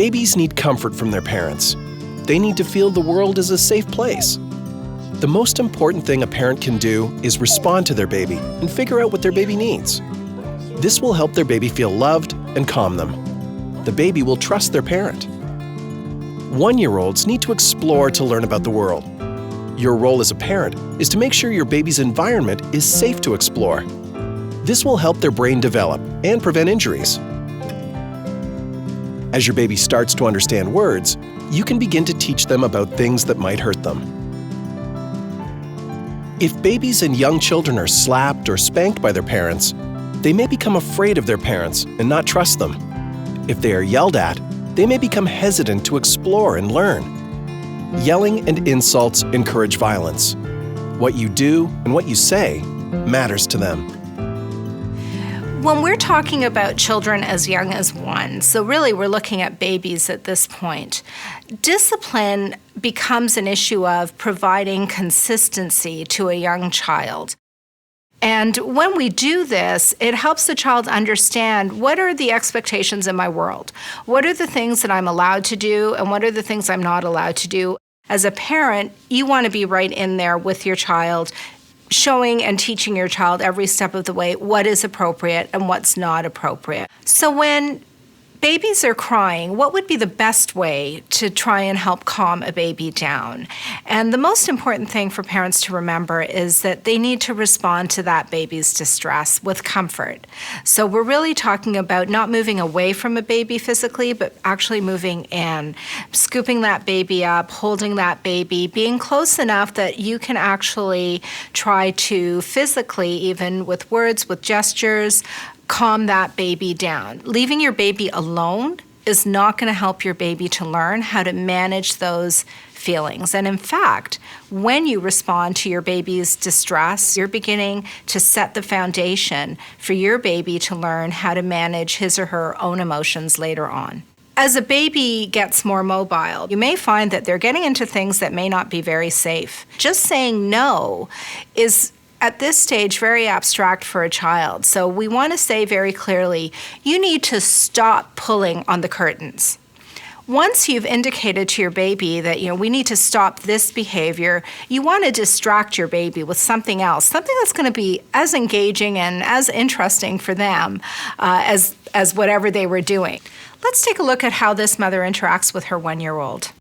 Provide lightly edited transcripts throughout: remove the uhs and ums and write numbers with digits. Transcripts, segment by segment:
Babies need comfort from their parents. They need to feel the world is a safe place. The most important thing a parent can do is respond to their baby and figure out what their baby needs. This will help their baby feel loved and calm them. The baby will trust their parent. 1-year-olds need to explore to learn about the world. Your role as a parent is to make sure your baby's environment is safe to explore. This will help their brain develop and prevent injuries. As your baby starts to understand words, you can begin to teach them about things that might hurt them. If babies and young children are slapped or spanked by their parents, they may become afraid of their parents and not trust them. If they are yelled at, they may become hesitant to explore and learn. Yelling and insults encourage violence. What you do and what you say matters to them. When we're talking about children as young as 1, so really we're looking at babies at this point, discipline becomes an issue of providing consistency to a young child. And when we do this, it helps the child understand what are the expectations in my world? What are the things that I'm allowed to do and what are the things I'm not allowed to do? As a parent, you want to be right in there with your child, showing and teaching your child every step of the way what is appropriate and what's not appropriate. So when babies are crying, what would be the best way to try and help calm a baby down? And the most important thing for parents to remember is that they need to respond to that baby's distress with comfort. So we're really talking about not moving away from a baby physically, but actually moving in, scooping that baby up, holding that baby, being close enough that you can actually try to physically, even with words, with gestures, calm that baby down. Leaving your baby alone is not going to help your baby to learn how to manage those feelings. And in fact, when you respond to your baby's distress, you're beginning to set the foundation for your baby to learn how to manage his or her own emotions later on. As a baby gets more mobile, you may find that they're getting into things that may not be very safe. Just saying no is at this stage very abstract for a child. So we want to say very clearly, you need to stop pulling on the curtains. Once you've indicated to your baby that, we need to stop this behavior, you want to distract your baby with something else, something that's going to be as engaging and as interesting for them as whatever they were doing. Let's take a look at how this mother interacts with her 1-year-old.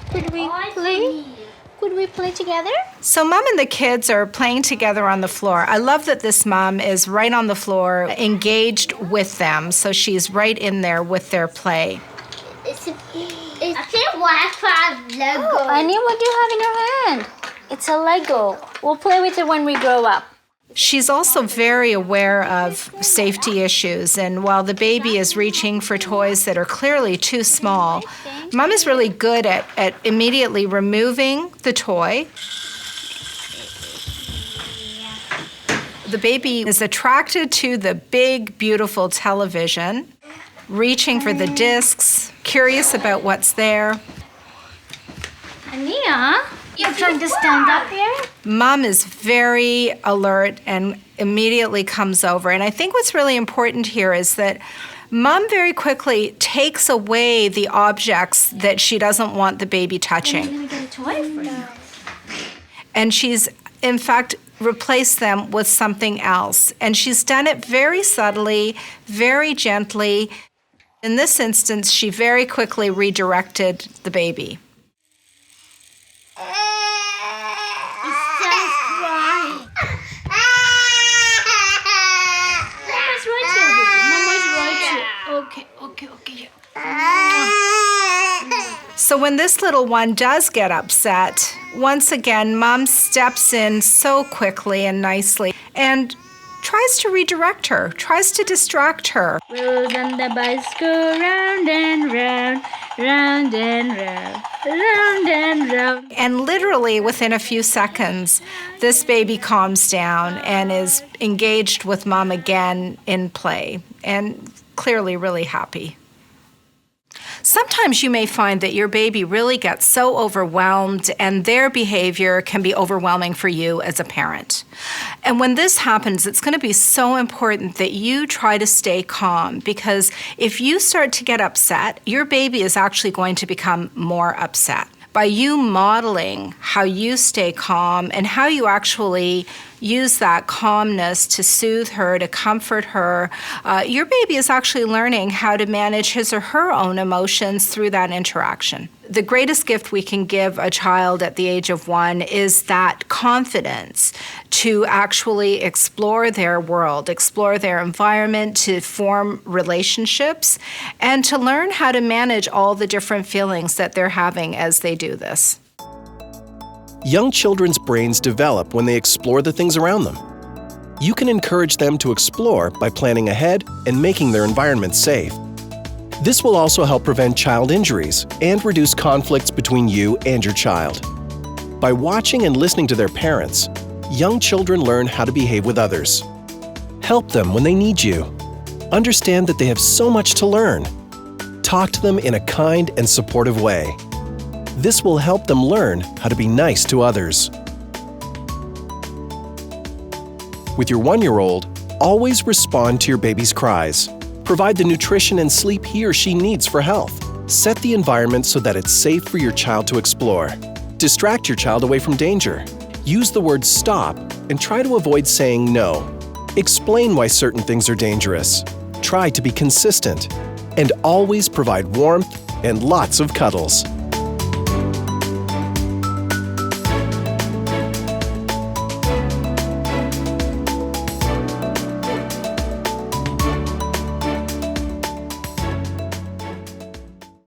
Could we play? Could we play together? So Mom and the kids are playing together on the floor. I love that this mom is right on the floor, engaged with them, so she's right in there with their play. It's a Lego. Oh, Annie, what do you have in your hand? It's a Lego. We'll play with it when we grow up. She's also very aware of safety issues, and while the baby is reaching for toys that are clearly too small, Mom is really good at immediately removing the toy. The baby is attracted to the big, beautiful television, reaching for the discs, curious about what's there. Ania, you're trying to stand up here? Mom is very alert and immediately comes over. And I think what's really important here is that Mom very quickly takes away the objects that she doesn't want the baby touching. I'm going to get a toy for you. And she's, in fact, replaced them with something else. And she's done it very subtly, very gently. In this instance, she very quickly redirected the baby. Okay. So when this little one does get upset, once again, Mom steps in so quickly and nicely and tries to redirect her, tries to distract her. Wheels on the bus go round and round, round and round, round and round. And literally within a few seconds, this baby calms down and is engaged with Mom again in play and clearly really happy. Sometimes you may find that your baby really gets so overwhelmed and their behavior can be overwhelming for you as a parent. And when this happens, it's going to be so important that you try to stay calm, because if you start to get upset, your baby is actually going to become more upset. By you modeling how you stay calm and how you actually use that calmness to soothe her, to comfort her, your baby is actually learning how to manage his or her own emotions through that interaction. The greatest gift we can give a child at the age of 1 is that confidence to actually explore their world, explore their environment, to form relationships, and to learn how to manage all the different feelings that they're having as they do this. Young children's brains develop when they explore the things around them. You can encourage them to explore by planning ahead and making their environment safe. This will also help prevent child injuries and reduce conflicts between you and your child. By watching and listening to their parents, young children learn how to behave with others. Help them when they need you. Understand that they have so much to learn. Talk to them in a kind and supportive way. This will help them learn how to be nice to others. With your 1-year-old, always respond to your baby's cries. Provide the nutrition and sleep he or she needs for health. Set the environment so that it's safe for your child to explore. Distract your child away from danger. Use the word stop and try to avoid saying no. Explain why certain things are dangerous. Try to be consistent. And always provide warmth and lots of cuddles.